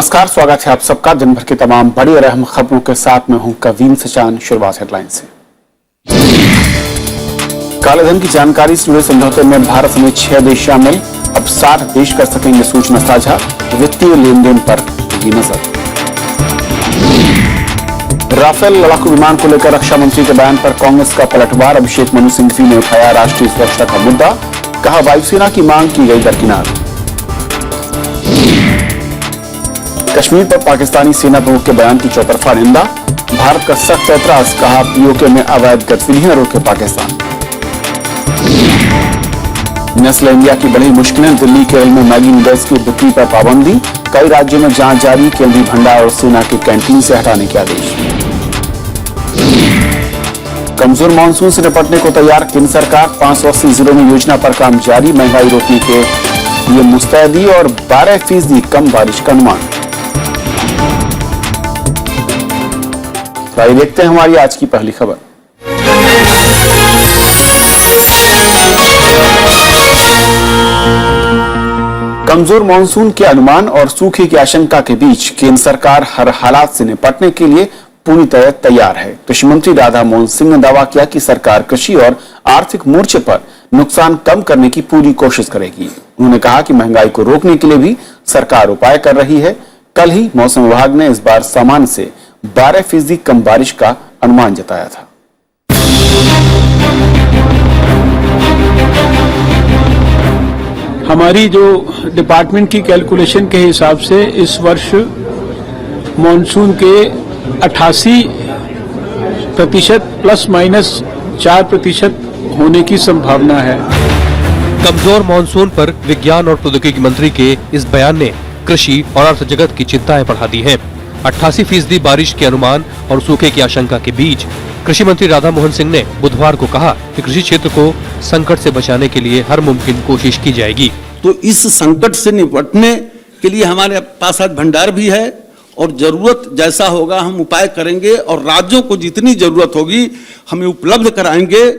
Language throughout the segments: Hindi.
नमस्कार, स्वागत है आप सबका दिन भर की तमाम बड़ी और अहम खबरों के साथ। मैं हूं कवीन सचान। शुरुआत हेडलाइन से। कालेधन की जानकारी से जुड़े समझौते में भारत समेत 6 देश शामिल। अब 60 देश कर सकेंगे सूचना साझा। वित्तीय लेन देन पर होगी नजर। राफेल लड़ाकू विमान को लेकर रक्षा मंत्री के बयान पर कांग्रेस का पलटवार। अभिषेक मनु सिंघवी ने उठाया राष्ट्रीय सुरक्षा का मुद्दा। कहा, वायुसेना की मांग की गई दरकिनार। कश्मीर पर पाकिस्तानी सेना प्रमुख के बयान की चौतरफा निंदा। भारत का सख्त ऐतराज। कहा, पीओके में अवैध गतिविधियां रोके पाकिस्तान। नेस्ले इंडिया की बड़ी मुश्किलें। दिल्ली केरल में मैगी नूडल्स की बिक्री पर पाबंदी। कई राज्यों में जांच जारी। केंद्रीय भंडार और सेना की कैंटीन से हटाने के आदेश। कमजोर मानसून से निपटने को तैयार केंद्र सरकार। 580 जिलों में योजना पर काम जारी। महंगाई रोकने के लिए मुस्तैदी और 12% कम बारिश का अनुमान। आइए देखते हैं हमारी आज की पहली खबर। कमजोर मानसून के अनुमान और सूखे की आशंका के बीच केंद्र सरकार हर हालात से निपटने के लिए पूरी तरह तैयार है। कृषि मंत्री राधा मोहन सिंह ने दावा किया कि सरकार कृषि और आर्थिक मोर्चे पर नुकसान कम करने की पूरी कोशिश करेगी। उन्होंने कहा कि महंगाई को रोकने के लिए भी सरकार उपाय कर रही है। कल ही मौसम विभाग ने इस बार सामान्य से 12% कम बारिश का अनुमान जताया था। हमारी जो डिपार्टमेंट की कैलकुलेशन के हिसाब से इस वर्ष मॉनसून के 88% प्लस माइनस 4% होने की संभावना है। कमजोर मॉनसून पर विज्ञान और प्रौद्योगिकी मंत्री के इस बयान ने कृषि और अर्थ जगत की चिंताएं बढ़ा दी हैं। 88% बारिश के अनुमान और सूखे की आशंका के बीच कृषि मंत्री राधा मोहन सिंह ने बुधवार को कहा कि कृषि क्षेत्र को संकट से बचाने के लिए हर मुमकिन कोशिश की जाएगी। तो इस संकट से निपटने के लिए हमारे पास आज भंडार भी है और जरूरत जैसा होगा हम उपाय करेंगे और राज्यों को जितनी जरूरत होगी हमें उपलब्ध कराएंगे।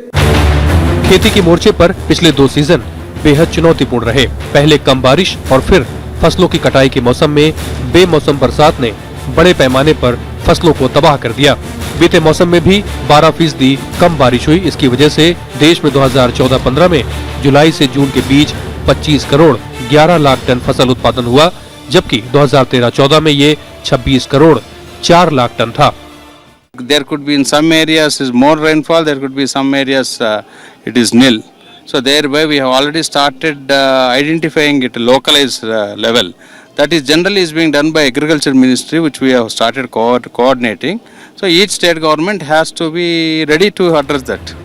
खेती के मोर्चे पर पिछले 2 सीजन बेहद चुनौतीपूर्ण रहे। पहले कम बारिश और फिर फसलों की कटाई के मौसम में बेमौसम बरसात ने बड़े पैमाने पर फसलों को तबाह कर दिया। बीते मौसम में भी 12% कम बारिश हुई। इसकी वजह से देश में 2014-15 में जुलाई से जून के बीच 25 करोड़ 11 लाख टन फसल उत्पादन हुआ, जबकि 2013-14 में ये 26 करोड़ 4 लाख टन था। There could be in some areas is more rainfall, there could be some areas it is nil. So thereby we have already started identifying it localized level. That is generally is being done by Agriculture Ministry, which we have started coordinating. So each state government has to be ready to address that.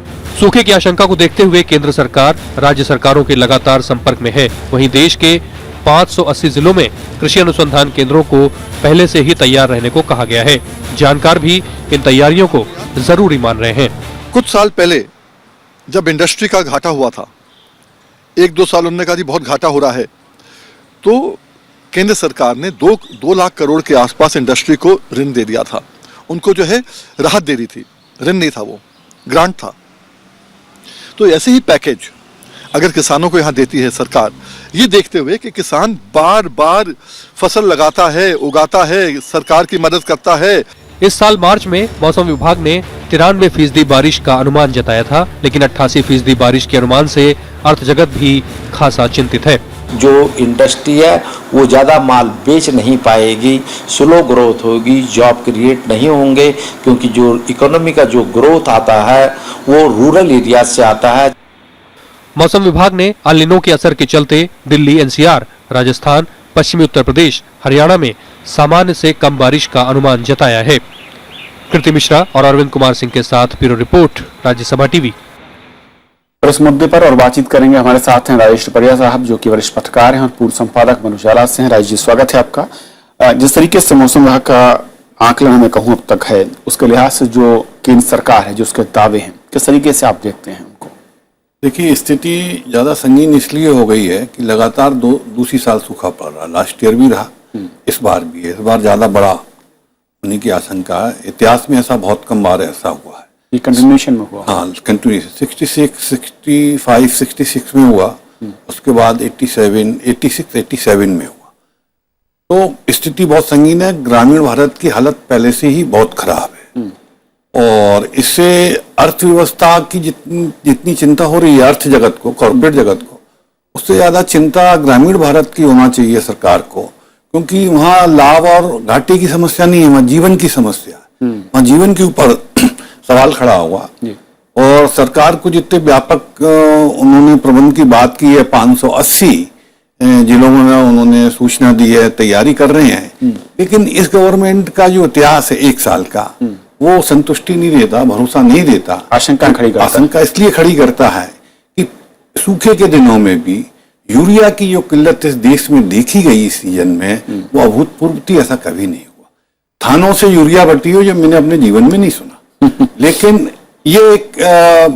सूखे की आशंका को देखते हुए केंद्र सरकार राज्य सरकारों के लगातार संपर्क में है। वहीं देश के 580 जिलों में कृषि अनुसंधान केंद्रों को पहले से ही तैयार रहने को कहा गया है। जानकार भी इन तैयारियों को जरूरी मान रहे हैं। कुछ साल पहले जब इंडस्ट्री का घाटा हुआ था, 1-2 साल उन्होंने कहा बहुत घाटा हो रहा है, तो केंद्र सरकार ने 2 लाख करोड़ के आसपास इंडस्ट्री को ऋण दे दिया था। उनको जो है राहत दे रही थी, ऋण नहीं था, वो ग्रांट था। तो ऐसे ही पैकेज अगर किसानों को यहाँ देती है सरकार, ये देखते हुए कि किसान बार बार फसल लगाता है, उगाता है, सरकार की मदद करता है। इस साल मार्च में मौसम विभाग ने 93% बारिश का अनुमान जताया था, लेकिन 88% बारिश के अनुमान से अर्थ जगत भी खासा चिंतित है। जो इंडस्ट्री है वो ज़्यादा माल बेच नहीं पाएगी, स्लो ग्रोथ होगी, जॉब क्रिएट नहीं होंगे, क्योंकि जो इकोनॉमी का जो ग्रोथ आता है वो रूरल एरिया से आता है। मौसम विभाग ने अल नीनो के असर के चलते दिल्ली, एनसीआर, राजस्थान, पश्चिमी उत्तर प्रदेश, हरियाणा में सामान्य से कम बारिश का अनुमान जताया है। कृति मिश्रा और अरविंद कुमार सिंह के साथ ब्यूरो रिपोर्ट, राज्यसभा टीवी। इस मुद्दे पर और बातचीत करेंगे। हमारे साथ हैं राजेश टपरिया साहब, जो कि वरिष्ठ पत्रकार हैं और पूर्व संपादक मन उजाला से हैं। राजेश जी, स्वागत है आपका। जिस तरीके से मौसम विभाग का आकलन मैं कहूँ अब तक है, उसके लिहाज से जो केंद्र सरकार है, जो उसके दावे हैं, किस तरीके से आप देखते हैं उनको? देखिए, स्थिति ज़्यादा संगीन इसलिए हो गई है कि लगातार दूसरी साल सूखा पड़ रहा। लास्ट ईयर भी रहा, इस बार भी है। इस बार ज़्यादा बड़ा होने की आशंका है। इतिहास में ऐसा बहुत कम बार ऐसा हुआ है। ये कंटिन्यूएशन में हुआ? हाँ, कंटिन्यूएशन 66, 65, 66 में हुआ, उसके बाद 86, 87 में हुआ। तो स्थिति बहुत संगीन है। ग्रामीण भारत की हालत पहले से ही बहुत खराब है और इससे अर्थव्यवस्था की जितनी चिंता हो रही है अर्थ जगत को, कॉर्पोरेट जगत को, उससे ज्यादा चिंता ग्रामीण भारत की होना चाहिए सरकार को, क्योंकि वहाँ लाभ और घाटे की समस्या नहीं है, वहाँ जीवन की समस्या है। वहाँ जीवन के ऊपर सवाल खड़ा हुआ और सरकार को जितने व्यापक उन्होंने प्रबंध की बात की है, 580 जिलों में उन्होंने सूचना दी है, तैयारी कर रहे हैं, लेकिन इस गवर्नमेंट का जो इतिहास है 1 साल का, वो संतुष्टि नहीं देता, भरोसा नहीं देता, आशंका इसलिए खड़ी करता है कि सूखे के दिनों में भी यूरिया की जो किल्लत इस देश में देखी गई इस सीजन में, वो अभूतपूर्व थी, ऐसा कभी नहीं हुआ। थानों से यूरिया बटी हो जो मैंने अपने जीवन में नहीं सुना। लेकिन ये एक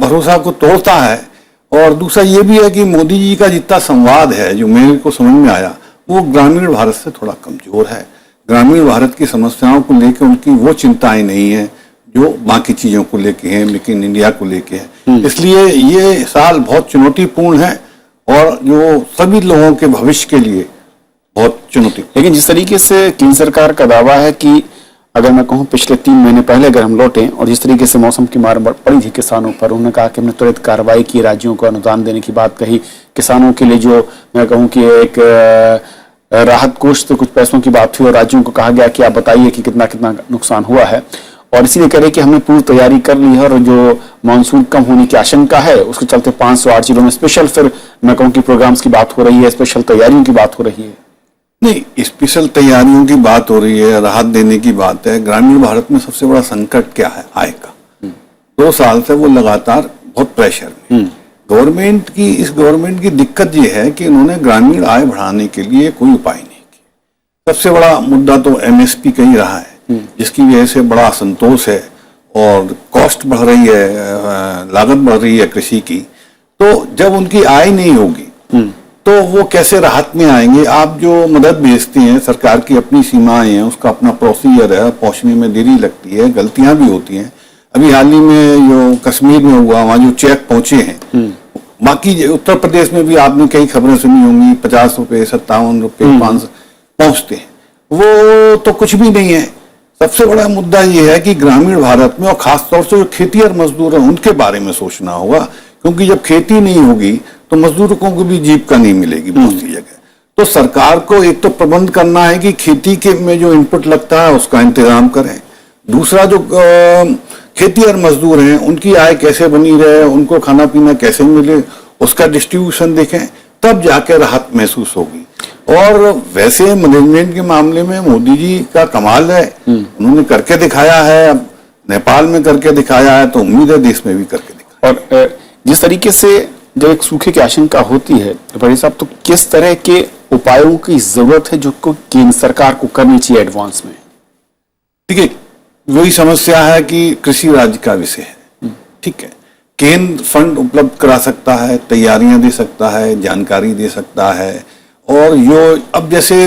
भरोसा को तोड़ता है। और दूसरा ये भी है कि मोदी जी का जितना संवाद है जो मेरे को समझ में आया, वो ग्रामीण भारत से थोड़ा कमजोर है। ग्रामीण भारत की समस्याओं को लेकर उनकी वो चिंताएं नहीं है जो बाकी चीजों को लेके है, मेक इन इंडिया को लेके है। इसलिए ये साल बहुत चुनौतीपूर्ण है और जो सभी लोगों के भविष्य के लिए बहुत चुनौती। लेकिन जिस तरीके से केंद्र सरकार का दावा है कि अगर मैं कहूं पिछले 3 महीने पहले अगर हम लौटें और जिस तरीके से मौसम की मार पड़ी थी किसानों पर, उन्होंने कहा कि हमने तुरंत कार्रवाई की, राज्यों को अनुदान देने की बात कही, किसानों के लिए जो मैं कहूं कि एक राहत कोष से कुछ पैसों की बात हुई और राज्यों को कहा गया कि आप बताइए कि कितना कितना नुकसान हुआ है, और इसीलिए कह रहे कि हमने पूरी तैयारी कर ली है और जो मानसून कम होने की आशंका है उसके चलते 508 जिलों में स्पेशल फिर मैं कहूं कि प्रोग्राम्स की बात हो रही है, स्पेशल तैयारियों की बात हो रही है। नहीं, स्पेशल तैयारियों की बात हो रही है, राहत देने की बात है। ग्रामीण भारत में सबसे बड़ा संकट क्या है? आय का। 2 साल से वो लगातार बहुत प्रेशर में। इस गवर्नमेंट की दिक्कत ये है कि उन्होंने ग्रामीण आय बढ़ाने के लिए कोई उपाय नहीं किया। सबसे बड़ा मुद्दा तो एमएसपी का ही रहा है, जिसकी वजह से बड़ा असंतोष है और कॉस्ट बढ़ रही है, लागत बढ़ रही है कृषि की। तो जब उनकी आय नहीं होगी तो वो कैसे राहत में आएंगे? आप जो मदद भेजते हैं, सरकार की अपनी सीमाएं हैं, उसका अपना प्रोसीजर है, पहुंचने में देरी लगती है, गलतियां भी होती हैं। अभी हाल ही में जो कश्मीर में हुआ, वहां जो चेक पहुंचे हैं, बाकी उत्तर प्रदेश में भी आपने कई खबरें सुनी होंगी, 50 रुपए, 57 रुपए, 500 पहुंचते हैं, वो तो कुछ भी नहीं है। सबसे बड़ा मुद्दा ये है कि ग्रामीण भारत में और खासतौर से जो खेतीहर मजदूर हैं उनके बारे में सोचना होगा, क्योंकि जब खेती नहीं होगी तो मजदूरों को भी जीविका नहीं मिलेगी बहुत सी जगह। तो सरकार को एक तो प्रबंध करना है कि खेती के में जो इनपुट लगता है उसका इंतजाम करें। दूसरा जो खेतीहर मजदूर हैं उनकी आय कैसे बनी रहे, उनको खाना पीना कैसे मिले, उसका डिस्ट्रीब्यूशन देखें, तब जाके राहत महसूस होगी। और वैसे मैनेजमेंट के मामले में मोदी जी का कमाल है, उन्होंने करके दिखाया है, अब नेपाल में करके दिखाया है, तो उम्मीद है देश में भी करके दिखाया। और जिस तरीके से जब एक सूखे की आशंका होती है बड़े साहब, तो किस तरह के उपायों की जरूरत है जो केंद्र सरकार को करनी चाहिए एडवांस में? देखिए, वही समस्या है कि कृषि राज्य का विषय है, ठीक है। केंद्र फंड उपलब्ध करा सकता है, तैयारियां दे सकता है, जानकारी दे सकता है। और जो अब जैसे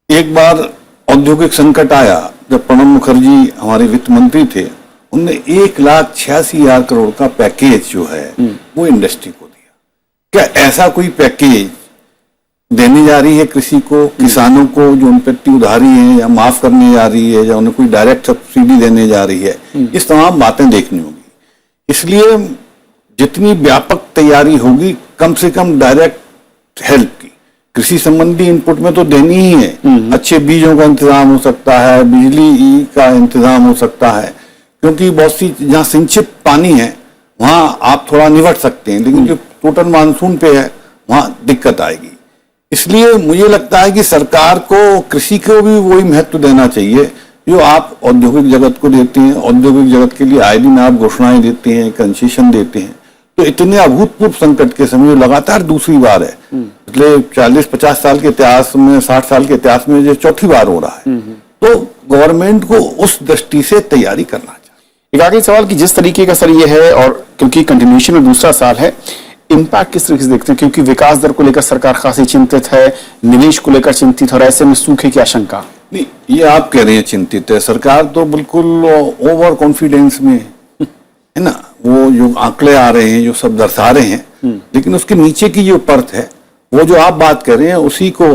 एक बार औद्योगिक संकट आया, जब प्रणब मुखर्जी हमारे वित्त मंत्री थे, उनने 1,86,000 करोड़ का पैकेज जो है वो इंडस्ट्री को दिया। क्या ऐसा कोई पैकेज देने जा रही है कृषि को, किसानों को जो उन पर उधारी है या माफ करने जा रही है या उन्हें कोई डायरेक्ट सब्सिडी देने जा रही है? इस तमाम बातें देखनी होगी। इसलिए जितनी व्यापक तैयारी होगी, कम से कम डायरेक्ट हेल्प की, कृषि संबंधी इनपुट में तो देनी ही है। अच्छे बीजों का इंतजाम हो सकता है, बिजली का इंतजाम हो सकता है, क्योंकि बहुत सी जहाँ सिंचित पानी है वहां आप थोड़ा निपट सकते हैं, लेकिन जो टोटल मानसून पे है वहां दिक्कत आएगी। इसलिए मुझे लगता है कि सरकार को कृषि को भी वही महत्व देना चाहिए जो आप औद्योगिक जगत को देते हैं। औद्योगिक जगत के लिए आए दिन आप घोषणाएं देते हैं, कंसेशन देते हैं। तो इतने अभूतपूर्व संकट के समय लगातार दूसरी बार है, पिछले 40-50 साल के इतिहास में, 60 साल के इतिहास में ये चौथी बार हो रहा है। तो गवर्नमेंट को उस दृष्टि से तैयारी करना चाहिए। एक आखिरी सवाल कि जिस तरीके का सर ये है, और क्योंकि कंटिन्यूएशन में दूसरा साल है, इम्पैक्ट किस तरीके से देखते हैं? क्योंकि विकास दर को लेकर सरकार खासी चिंतित है, निवेश को लेकर चिंतित, और ऐसे में सूखे की आशंका। नहीं, ये आप कह रहे हैं चिंतित है, सरकार तो बिल्कुल ओवर कॉन्फिडेंस में है ना। वो जो आंकड़े आ रहे हैं जो सब दर्शा रहे हैं, लेकिन उसके नीचे की जो परत है, वो जो आप बात कर रहे हैं उसी को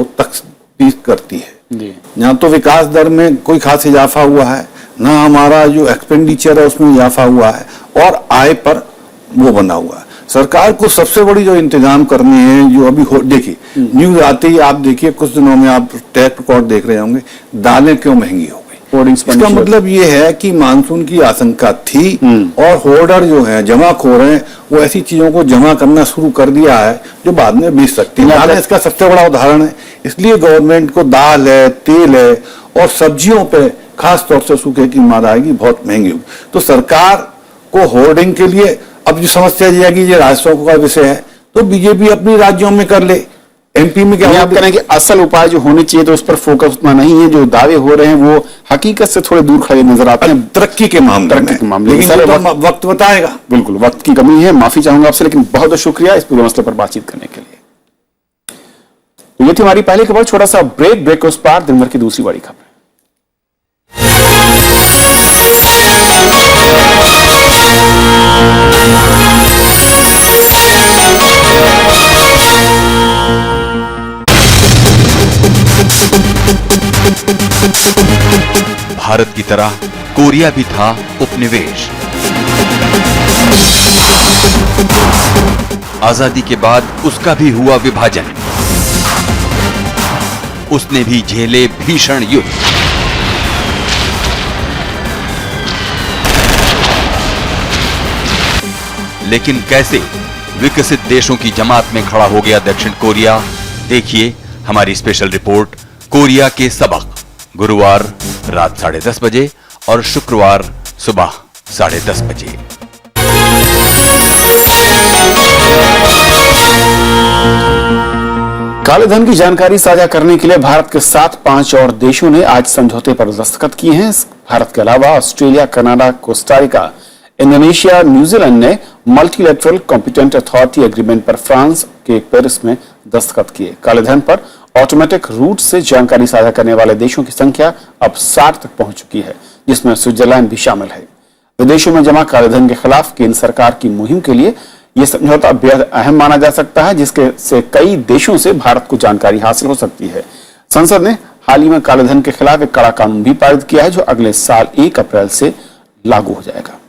30 करती है। जी। यहाँ तो विकास दर में कोई खास इजाफा हुआ है, ना हमारा जो एक्सपेंडिचर है उसमें इजाफा हुआ है, और आय पर वो बना हुआ है। सरकार को सबसे बड़ी जो इंतजाम करनी है, जो अभी देखिए न्यूज आते ही आप देखिए, कुछ दिनों में आप टैक्स रिकॉर्ड देख रहे होंगे, दालें क्यों महंगी हो गई। इसका मतलब ये है कि मानसून की आशंका थी और होर्डर जो है, जमाखोर हैं, वो ऐसी चीजों को जमा करना शुरू कर दिया है जो बाद में बेच सकती है। दालें इसका सबसे बड़ा उदाहरण है। इसलिए गवर्नमेंट को दाल है, तेल है और सब्जियों पे खास तौर से सूखे की मार आएगी, बहुत महंगी होगी। तो सरकार को होर्डिंग के लिए अब जो समस्या ये है कि ये राजस्व का विषय है, तो बीजेपी अपनी राज्यों में कर ले। एमपी में क्या आप कह रहे हैं कि असल उपाय जो होने चाहिए तो उस पर फोकस उतना नहीं है, जो दावे हो रहे हैं वो हकीकत से थोड़े दूर खड़े नजर आते हैं तरक्की के मामले में। लेकिन सर, तो वक्त बताएगा। बिल्कुल वक्त की कमी है, माफी चाहूंगा आपसे, लेकिन बहुत बहुत शुक्रिया इस पूरे मसले पर बातचीत करने के लिए। तो ये थी हमारी पहली खबर। छोटा सा ब्रेक के उस पार दिन भर की दूसरी बड़ी खबर। भारत की तरह कोरिया भी था उपनिवेश। आजादी के बाद उसका भी हुआ विभाजन। उसने भी झेले भीषण युद्ध। लेकिन कैसे विकसित देशों की जमात में खड़ा हो गया दक्षिण कोरिया, देखिए हमारी स्पेशल रिपोर्ट कोरिया के सबक, गुरुवार रात 10:30 बजे और शुक्रवार सुबह 10:30 बजे। काले धन की जानकारी साझा करने के लिए भारत के साथ 5 और देशों ने आज समझौते पर दस्तखत किए हैं। भारत के अलावा Australia, Canada, Costa Rica, Indonesia, New Zealand ने मल्टीलैटरल कॉम्पिटेंट अथॉरिटी एग्रीमेंट पर फ्रांस के पेरिस में दस्तखत किए। काले धन पर ऑटोमेटिक रूट से जानकारी साझा करने वाले देशों की संख्या अब 60 तक पहुंच चुकी है, जिसमें स्विट्जरलैंड भी शामिल है। विदेशों में जमा काले धन के खिलाफ केंद्र सरकार की मुहिम के लिए यह समझौता बेहद अहम माना जा सकता है, जिसके से कई देशों से भारत को जानकारी हासिल हो सकती है। संसद ने हाल ही में काले धन के खिलाफ एक कड़ा कानून भी पारित किया है, जो अगले साल 1 अप्रैल से लागू हो जाएगा।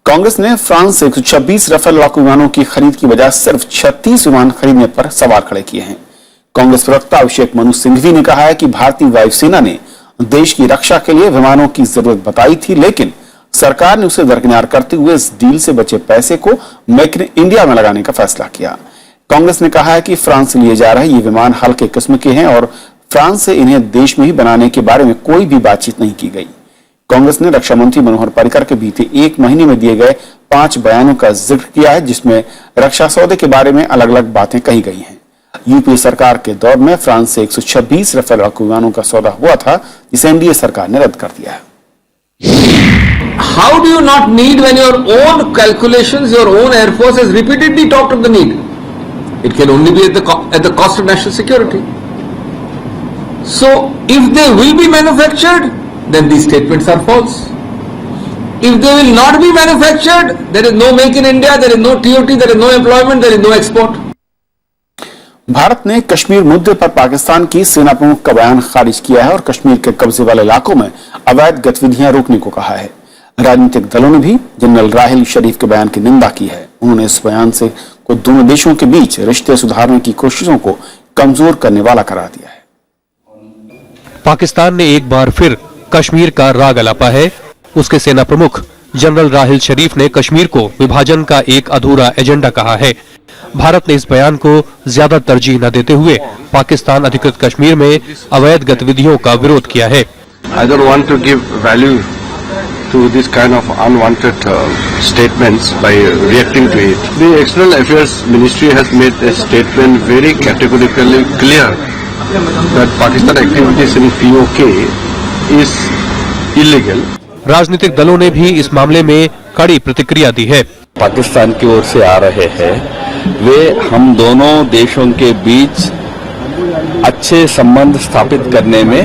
कांग्रेस ने फ्रांस से 126 राफेल लड़ाकू विमानों की खरीद की बजाय सिर्फ 36 विमान खरीदने पर सवाल खड़े किए हैं। कांग्रेस प्रवक्ता अभिषेक मनु सिंघवी ने कहा है कि भारतीय वायुसेना ने देश की रक्षा के लिए विमानों की जरूरत बताई थी, लेकिन सरकार ने उसे दरकिनार करते हुए इस डील से बचे पैसे को मेक इन इंडिया में लगाने का फैसला किया। कांग्रेस ने कहा है कि फ्रांस से लिए जा रहे ये विमान हल्के किस्म के हैं और फ्रांस से इन्हें देश में ही बनाने के बारे में कोई भी बातचीत नहीं की गई। कांग्रेस ने रक्षा मंत्री मनोहर पर्रिकर के बीते 1 महीने में दिए गए 5 बयानों का जिक्र किया है, जिसमें रक्षा सौदे के बारे में अलग अलग बातें कही गई हैं। यूपीए सरकार के दौर में फ्रांस से 126 राफेल लड़ाकू विमानों का सौदा हुआ था, जिसे एनडीए सरकार ने रद्द कर दिया है। How do you not need when your own calculations, your own Air Force has repeatedly talked of the need? It can only be at the cost of national security. So, if they will be manufactured, then these statements are false. If they will not be manufactured, there is no make in India, there is no TOT, there is no employment, there is no export. Bharat ने कश्मीर मुद्दे पर पाकिस्तान की सेना प्रमुख का बयान खारिज किया है और कश्मीर के कब्जे वाले इलाकों में अवैध गतिविधियां रोकने को कहा है। राजनीतिक दलों ने भी जनरल राहिल शरीफ के बयान की निंदा की है। उन्होंने इस बयान से को दोनों देशों के बीच रिश्ते सुधारने की कोशिशों को कमजोर करने वाला करार दिया है। पाकिस्तान ने एक बार फिर कश्मीर का राग अलापा है। उसके सेना प्रमुख जनरल राहिल शरीफ ने कश्मीर को विभाजन का एक अधूरा एजेंडा कहा है। भारत ने इस बयान को ज्यादा तरजीह न देते हुए पाकिस्तान अधिकृत कश्मीर में अवैध गतिविधियों का विरोध किया है। I don't want to give value to this kind of unwanted statements by reacting to it. The External Affairs Ministry has made a statement very categorically clear that Pakistan activities in POK is illegal. राजनीतिक दलों ने भी इस मामले में कड़ी प्रतिक्रिया दी है। पाकिस्तान की ओर से आ रहे हैं वे हम दोनों देशों के बीच अच्छे संबंध स्थापित करने में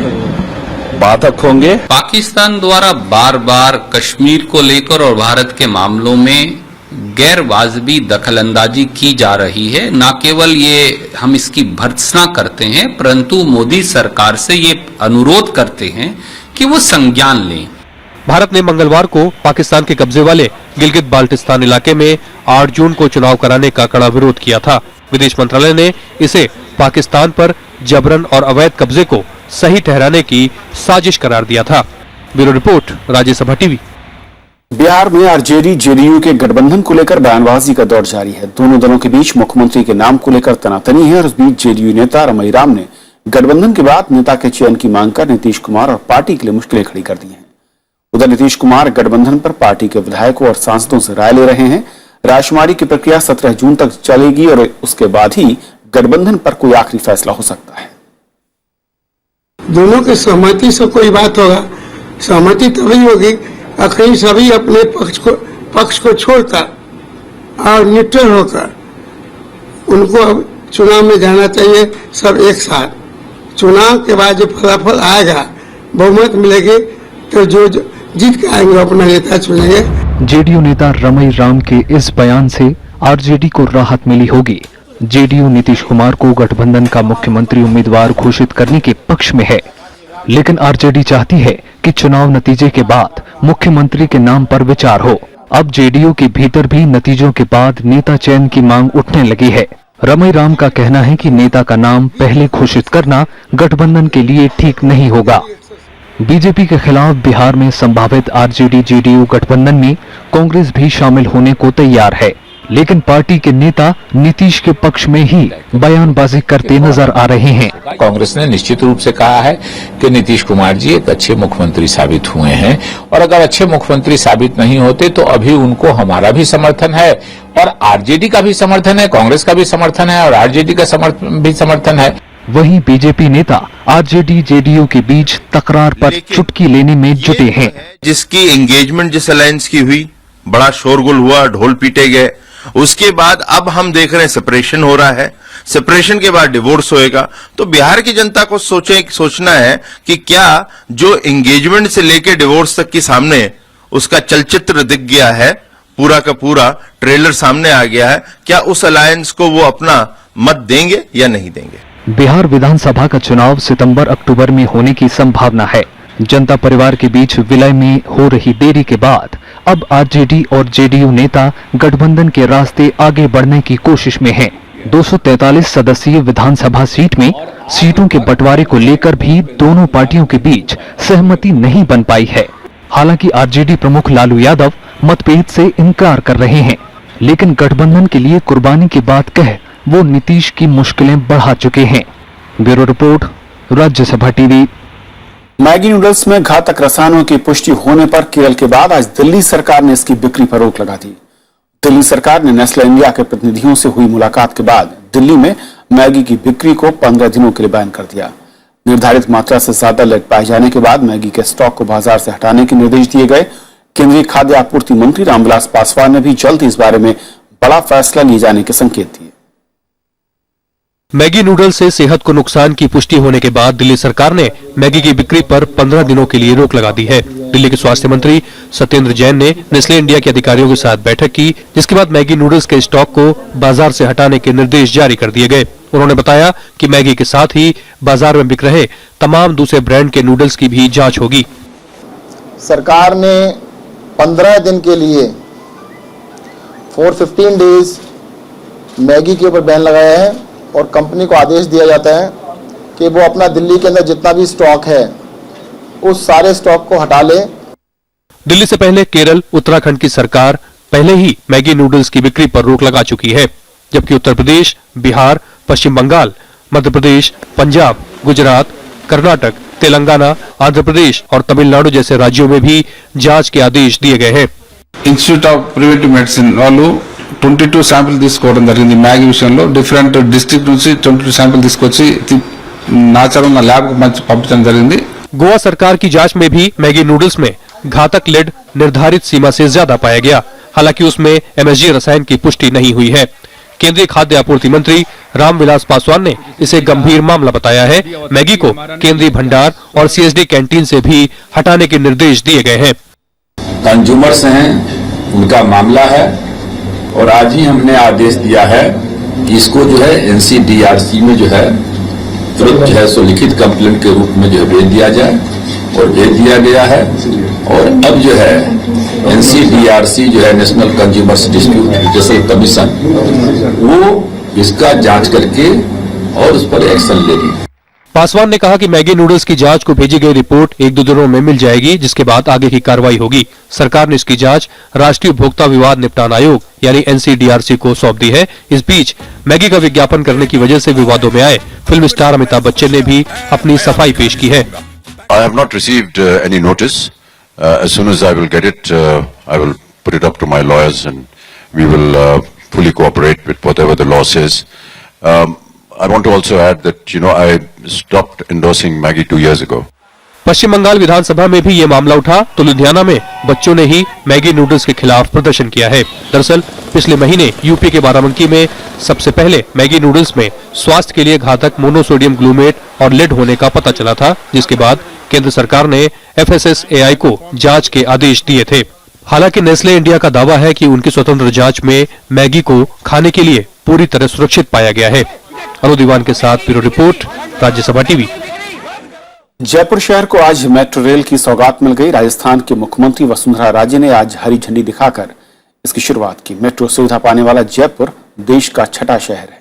बाधक होंगे। पाकिस्तान द्वारा बार बार कश्मीर को लेकर और भारत के मामलों में गैर वाजबी दखलंदाजी की जा रही है। न केवल ये हम इसकी भर्त्सना करते हैं, परंतु मोदी सरकार से ये अनुरोध करते हैं कि वो संज्ञान लें। भारत ने मंगलवार को पाकिस्तान के कब्जे वाले गिलगित बाल्टिस्तान इलाके में 8 जून को चुनाव कराने का कड़ा विरोध किया था। विदेश मंत्रालय ने इसे पाकिस्तान पर जबरन और अवैध कब्जे को सही ठहराने की साजिश करार दिया था। Bureau report, Rajya Sabha TV. Bihar में आरजेडी जेडीयू के गठबंधन को लेकर बयानबाजी का दौर जारी है। दोनों दलों के बीच मुख्यमंत्री के नाम को लेकर तनातनी है और इस बीच जेडीयू नेता रमई राम ने गठबंधन के बाद नेता के चयन की मांग कर नीतीश कुमार और पार्टी के लिए मुश्किलें खड़ी कर दी हैं। उधर नीतीश कुमार गठबंधन पर पार्टी के विधायकों और सांसदों से राय ले रहे हैं। रायशुमारी की प्रक्रिया 17 जून तक चलेगी और उसके बाद ही गठबंधन पर कोई आखिरी फैसला हो सकता है। दोनों की सहमति से कोई बात होगा, सहमति तभी होगी अखिल सभी अपने पक्ष को छोड़कर और न्यूट्रल होकर उनको अब चुनाव में जाना चाहिए। सब एक साथ चुनाव के बाद जो फलाफल आएगा, बहुमत मिलेगी तो जो जीत के आएंगे अपना नेता चुनेंगे। जेडीयू नेता रमई राम के इस बयान से आरजेडी को राहत मिली होगी। जेडीयू नीतीश कुमार को गठबंधन का मुख्यमंत्री उम्मीदवार घोषित करने के पक्ष में है, लेकिन आरजेडी चाहती है कि चुनाव नतीजे के बाद मुख्यमंत्री के नाम पर विचार हो। अब जेडीयू के भीतर भी नतीजों के बाद नेता चयन की मांग उठने लगी है। रमई राम का कहना है कि नेता का नाम पहले घोषित करना गठबंधन के लिए ठीक नहीं होगा। बीजेपी के खिलाफ बिहार में संभावित आरजेडी जेडीयू गठबंधन में कांग्रेस भी शामिल होने को तैयार है, लेकिन पार्टी के नेता नीतीश के पक्ष में ही बयानबाजी करते नजर आ रहे हैं। कांग्रेस ने निश्चित रूप से कहा है कि नीतीश कुमार जी एक अच्छे मुख्यमंत्री साबित हुए हैं और अगर अच्छे मुख्यमंत्री साबित नहीं होते तो अभी उनको हमारा भी समर्थन है और आरजेडी का भी समर्थन है, कांग्रेस का भी समर्थन है और आरजेडी का समर्थन है। वहीं बीजेपी नेता आरजेडी जेडीयू के बीच तकरार पर चुटकी लेने में जुटे हैं। जिसकी एंगेजमेंट जिस अलायंस की हुई, बड़ा शोरगुल हुआ, ढोल पीटे गए, उसके बाद अब हम देख रहे हैं सेपरेशन हो रहा है। सेपरेशन के बाद डिवोर्स होएगा। तो बिहार की जनता को सोचना है कि क्या जो एंगेजमेंट से लेकर डिवोर्स तक की सामने उसका चलचित्र दिख गया है, पूरा का पूरा ट्रेलर सामने आ गया है, क्या उस अलायंस को वो अपना मत देंगे या नहीं देंगे। बिहार विधानसभा का चुनाव सितंबर-अक्टूबर में होने की संभावना है। जनता परिवार के बीच विलय में हो रही देरी के बाद अब आरजेडी और जेडीयू नेता गठबंधन के रास्ते आगे बढ़ने की कोशिश में हैं। 243 सदस्यीय विधानसभा सीट में सीटों के बंटवारे को लेकर भी दोनों पार्टियों के बीच सहमति नहीं बन पाई है। हालांकि आरजेडी प्रमुख लालू यादव मतभेद से इनकार कर रहे हैं, लेकिन गठबंधन के लिए कुर्बानी की बात कह वो नीतीश की मुश्किलें बढ़ा चुके हैं। Bureau report, Rajya Sabha TV. Maggi noodles में घातक रसायनों की पुष्टि होने पर केरल के बाद आज दिल्ली सरकार ने इसकी बिक्री पर रोक लगा दी। दिल्ली सरकार ने नेस्ले इंडिया के प्रतिनिधियों से हुई मुलाकात के बाद दिल्ली में मैगी की बिक्री को 15 दिनों के लिए बैन कर दिया। निर्धारित मात्रा से ज्यादा लेड पाए जाने के बाद मैगी के स्टॉक को बाजार से हटाने के निर्देश दिए गए। केंद्रीय खाद्य आपूर्ति मंत्री रामविलास पासवान ने भी जल्द इस बारे में बड़ा फैसला लिए जाने के संकेत दिए। मैगी नूडल्स से सेहत को नुकसान की पुष्टि होने के बाद दिल्ली सरकार ने मैगी की बिक्री पर 15 दिनों के लिए रोक लगा दी है। दिल्ली के स्वास्थ्य मंत्री सत्येंद्र जैन ने नेस्ले इंडिया के अधिकारियों के साथ बैठक की, जिसके बाद मैगी नूडल्स के स्टॉक को बाजार से हटाने के निर्देश जारी कर दिए गए। उन्होंने बताया कि मैगी के साथ ही बाजार में बिक रहे तमाम दूसरे ब्रांड के नूडल्स की भी जांच होगी। सरकार ने 15 दिन के लिए फॉर 15 डेज मैगी के ऊपर बैन लगाया है और कंपनी को आदेश दिया जाता है कि वो अपना दिल्ली के अंदर जितना भी स्टॉक है उस सारे स्टॉक को हटा ले। दिल्ली से पहले केरल, उत्तराखंड की सरकार पहले ही मैगी नूडल्स की बिक्री पर रोक लगा चुकी है, जबकि उत्तर प्रदेश, बिहार, पश्चिम बंगाल, मध्य प्रदेश, पंजाब, गुजरात, कर्नाटक, तेलंगाना, आंध्र प्रदेश और तमिलनाडु जैसे राज्यों में भी जांच के आदेश दिए गए हैं। ఇన్స్టిట్యూట్ ఆఫ్ ప్రివెంటివ్ మెడిసిన్ వాళ్ళు 22 శాంపిల్ తీసుకోవడం జరిగింది మ్యాగీ విషయంలో. డిఫరెంట్ డిస్ట్రిక్ట్ నుంచి 22 శాంపిల్ తీసుకొచ్చి నాచారం ల్యాబ్ పంపించడం జరిగింది. गोवा सरकार की जांच में भी मैगी नूडल्स में घातक लेड निर्धारित सीमा से ज्यादा पाया गया। हालांकि उसमें एमएसजी रसायन की पुष्टि नहीं हुई है। केंद्रीय खाद्य आपूर्ति मंत्री रामविलास पासवान ने इसे गंभीर मामला बताया है। मैगी को केंद्रीय भंडार और सीएसडी कैंटीन से भी हटाने के निर्देश दिए गए हैं। कंज्यूमर्स हैं, उनका मामला है और आज ही हमने आदेश दिया है कि इसको जो है NCDRC में जो है तुरंत जो है सो लिखित कंप्लेंट के रूप में जो है भेज दिया जाए और भेज दिया गया है। और अब जो है NCDRC जो है नेशनल कंज्यूमर्स डिस्प्यूट रिड्यूसल कमीशन वो इसका जांच करके और उस पर एक्शन लेगी। पासवान ने कहा कि मैगी नूडल्स की जांच को भेजी गई रिपोर्ट 1-2 दिनों में मिल जाएगी, जिसके बाद आगे की कार्रवाई होगी। सरकार ने इसकी जांच राष्ट्रीय उपभोक्ता विवाद निपटान आयोग यानी NCDRC को सौंप दी है। इस बीच मैगी का विज्ञापन करने की वजह से विवादों में आए फिल्म स्टार अमिताभ बच्चन ने भी अपनी सफाई पेश की है। I have not received any notice. As soon as I will get it, I will put it up to my lawyers and we will fully cooperate with whatever the law says. I want to also add that, I stopped endorsing Maggi 2 years ago. पश्चिम बंगाल विधानसभा में भी ये मामला उठा तो लुधियाना में बच्चों ने ही मैगी नूडल्स के खिलाफ प्रदर्शन किया है। दरअसल पिछले महीने यूपी के बाराबंकी में सबसे पहले मैगी नूडल्स में स्वास्थ्य के लिए घातक मोनोसोडियम ग्लूमेट और लेड होने का पता चला था, जिसके बाद केंद्र सरकार ने FSSAI को जांच के आदेश दिए थे। हालांकि नेस्ले इंडिया का दावा है कि उनकी स्वतंत्र जांच में मैगी को खाने के लिए पूरी तरह सुरक्षित पाया गया है। अनु दीवान के साथ bureau report, Rajya Sabha TV. Jaipur शहर को आज मेट्रो रेल की सौगात मिल गई। राजस्थान के मुख्यमंत्री वसुंधरा राजे ने आज हरी झंडी दिखाकर इसकी शुरुआत की। मेट्रो सुविधा पाने वाला जयपुर देश का छठा शहर है।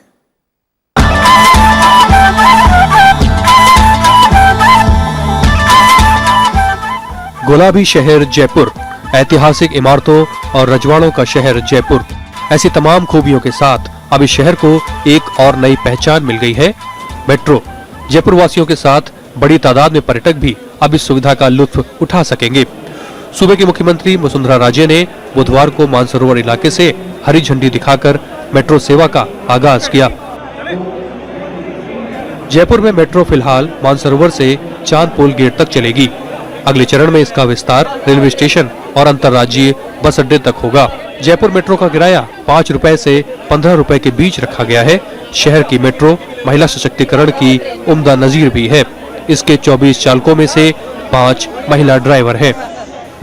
गुलाबी शहर जयपुर, ऐतिहासिक इमारतों और रजवाड़ों का शहर जयपुर, ऐसी तमाम खूबियों के साथ अब इस शहर को एक और नई पहचान मिल गई है। मेट्रो जयपुर वासियों के साथ बड़ी तादाद में पर्यटक भी अब इस सुविधा का लुत्फ उठा सकेंगे। सूबे के मुख्यमंत्री वसुंधरा राजे ने बुधवार को मानसरोवर इलाके से हरी झंडी दिखाकर मेट्रो सेवा का आगाज किया। जयपुर में मेट्रो फिलहाल मानसरोवर से चांदपोल गेट तक चलेगी। अगले चरण में इसका विस्तार रेलवे स्टेशन और अंतर्राज्यीय बस अड्डे तक होगा। जयपुर मेट्रो का किराया 5 रुपए से 15 रुपए के बीच रखा गया है। शहर की मेट्रो महिला सशक्तिकरण की उम्दा नजीर भी है। इसके 24 चालकों में से 5 महिला ड्राइवर हैं।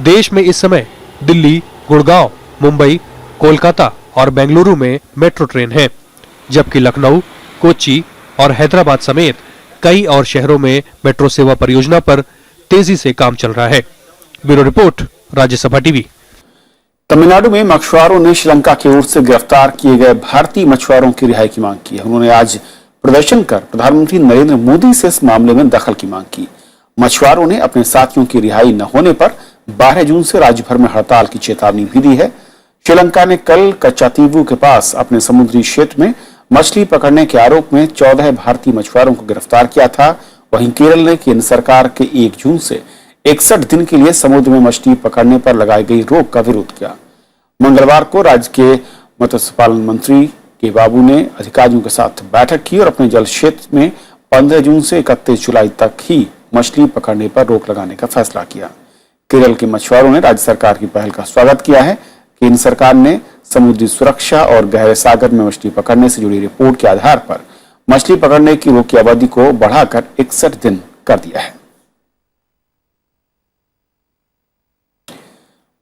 देश में इस समय दिल्ली, गुड़गांव, मुंबई, कोलकाता और बेंगलुरु में मेट्रो ट्रेन है, जबकि लखनऊ, कोच्चि और हैदराबाद समेत कई और शहरों में मेट्रो सेवा परियोजना पर तेजी से काम चल रहा है। Bureau report, Rajya Sabha TV. Tamil Nadu में मछुआरों ने श्रीलंका की ओर से गिरफ्तार किए गए भारतीय मछुआरों की रिहाई की मांग की है। उन्होंने आज प्रदर्शन कर प्रधानमंत्री नरेंद्र मोदी से इस मामले में दखल की मांग की। मछुआरों ने अपने साथियों की रिहाई न होने पर 12 जून से राज्य भर में हड़ताल की चेतावनी भी दी है। श्रीलंका ने कल कच्चातीवू के पास अपने समुद्री क्षेत्र में मछली पकड़ने के आरोप में 14 भारतीय मछुआरों को गिरफ्तार किया था। वहीं केरल ने केंद्र सरकार के 1 जून से 61 दिन के लिए समुद्र में मछली पकड़ने पर लगाई गई रोक का विरोध किया। मंगलवार को राज्य के मत्स्य पालन मंत्री के बाबू ने अधिकारियों के साथ बैठक की और अपने जल क्षेत्र में 15 जून से 31 जुलाई तक ही मछली पकड़ने पर रोक लगाने का फैसला किया। केरल के मछुआरों ने राज्य सरकार की पहल का स्वागत किया है। केंद्र सरकार ने समुद्री सुरक्षा और गहरे सागर में मछली पकड़ने से जुड़ी रिपोर्ट के आधार पर मछली पकड़ने की रोक की अवधि को बढ़ाकर 61 दिन कर दिया है।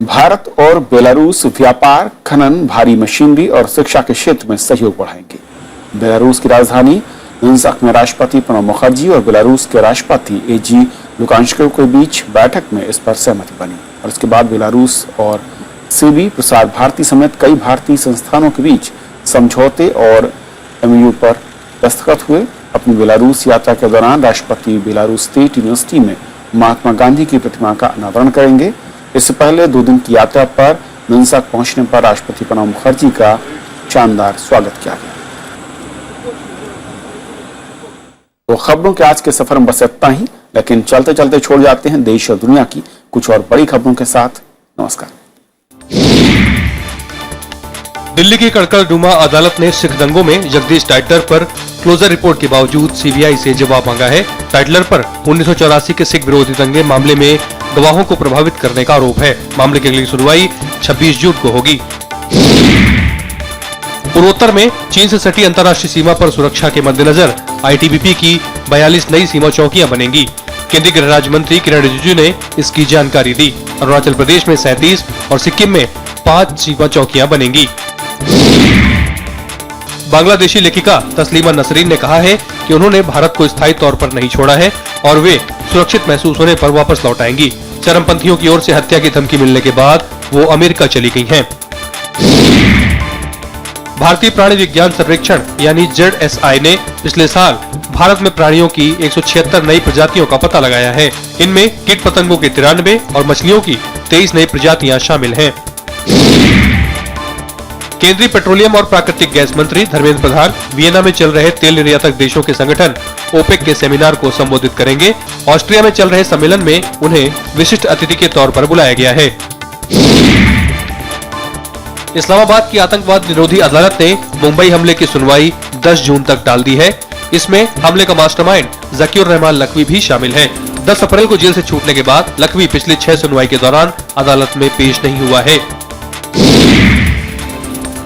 भारत और बेलारूस व्यापार, खनन, भारी मशीनरी और शिक्षा के क्षेत्र में सहयोग बढ़ाएंगे। बेलारूस की राजधानी मिन्स्क में राष्ट्रपति प्रणब मुखर्जी और बेलारूस के राष्ट्रपति एजी लुकाशेंको के बीच बैठक में इस पर सहमति बनी और इसके बाद बेलारूस और सीबी प्रसार भारती समेत कई भारतीय संस्थानों के बीच समझौते और MOU पर दस्तखत हुए। अपनी बेलारूस यात्रा के दौरान राष्ट्रपति बेलारूस स्टेट यूनिवर्सिटी में महात्मा गांधी की प्रतिमा का अनावरण करेंगे। इससे पहले 2 दिन की यात्रा पर मिन्स्क पहुंचने पर राष्ट्रपति प्रणब मुखर्जी का शानदार स्वागत किया गया। तो खबरों के आज के सफर में बस इतना ही, लेकिन चलते चलते छोड़ जाते हैं देश और दुनिया की कुछ और बड़ी खबरों के साथ। नमस्कार। दिल्ली की कड़कड़डुमा अदालत ने सिख दंगों में जगदीश टाइटलर पर क्लोजर रिपोर्ट के बावजूद CBI से जवाब मांगा है। टाइटलर पर 1984 के सिख विरोधी दंगे मामले में गवाहों को प्रभावित करने का आरोप है। मामले की अगली सुनवाई 26 जून को होगी। पूर्वोत्तर में चीन से सटी अंतर्राष्ट्रीय सीमा पर सुरक्षा के मद्देनजर ITBP की 42 नई सीमा चौकियां बनेंगी। केंद्रीय गृह राज्य मंत्री किरण रिजिजू ने इसकी जानकारी दी। अरुणाचल प्रदेश में 37 और सिक्किम में 5 सीमा चौकियां बनेंगी। बांग्लादेशी लेखिका तस्लीमा नसरीन ने कहा है कि उन्होंने भारत को स्थायी तौर पर नहीं छोड़ा है और वे सुरक्षित महसूस होने पर वापस लौट आएंगी। चरमपंथियों की ओर से हत्या की धमकी मिलने के बाद वो अमेरिका चली गई हैं। भारतीय प्राणी विज्ञान सर्वेक्षण यानी ZSI ने पिछले साल भारत में प्राणियों की 176 नई प्रजातियों का पता लगाया है। इनमें कीट पतंगों के 93 और मछलियों की 23 नई प्रजातियां शामिल हैं। केंद्रीय पेट्रोलियम और प्राकृतिक गैस मंत्री धर्मेंद्र प्रधान वियना में चल रहे तेल निर्यातक देशों के संगठन ओपेक के सेमिनार को संबोधित करेंगे। ऑस्ट्रिया में चल रहे सम्मेलन में उन्हें विशिष्ट अतिथि के तौर पर बुलाया गया है। इस्लामाबाद की आतंकवाद निरोधी अदालत ने मुंबई हमले की सुनवाई 10 जून तक टाल दी है। इसमें हमले का मास्टरमाइंड ज़कीउर रहमान लखवी भी शामिल है। 10 अप्रैल को जेल से छूटने के बाद लखवी पिछली 6 सुनवाई के दौरान अदालत में पेश नहीं हुआ है।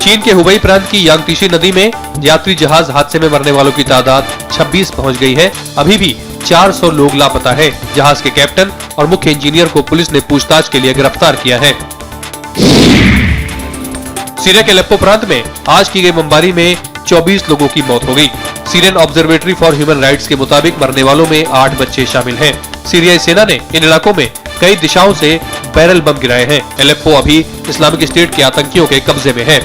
चीन के हुबई प्रांत की यांगतीसी नदी में यात्री जहाज हादसे में मरने वालों की तादाद 26 पहुंच गई है। अभी भी 400 लोग लापता है। जहाज के कैप्टन और मुख्य इंजीनियर को पुलिस ने पूछताछ के लिए गिरफ्तार किया है। सीरिया के अलेप्पो प्रांत में आज की गई बमबारी में 24 लोगों की मौत हो गई। Syrian observatory for human rights के मुताबिक मरने वालों में 8 बच्चे शामिल हैं। सीरियाई सेना ने इन इलाकों में कई दिशाओं से बैरल बम गिराए हैं। अलेप्पो अभी इस्लामिक स्टेट के आतंकियों के कब्जे में है।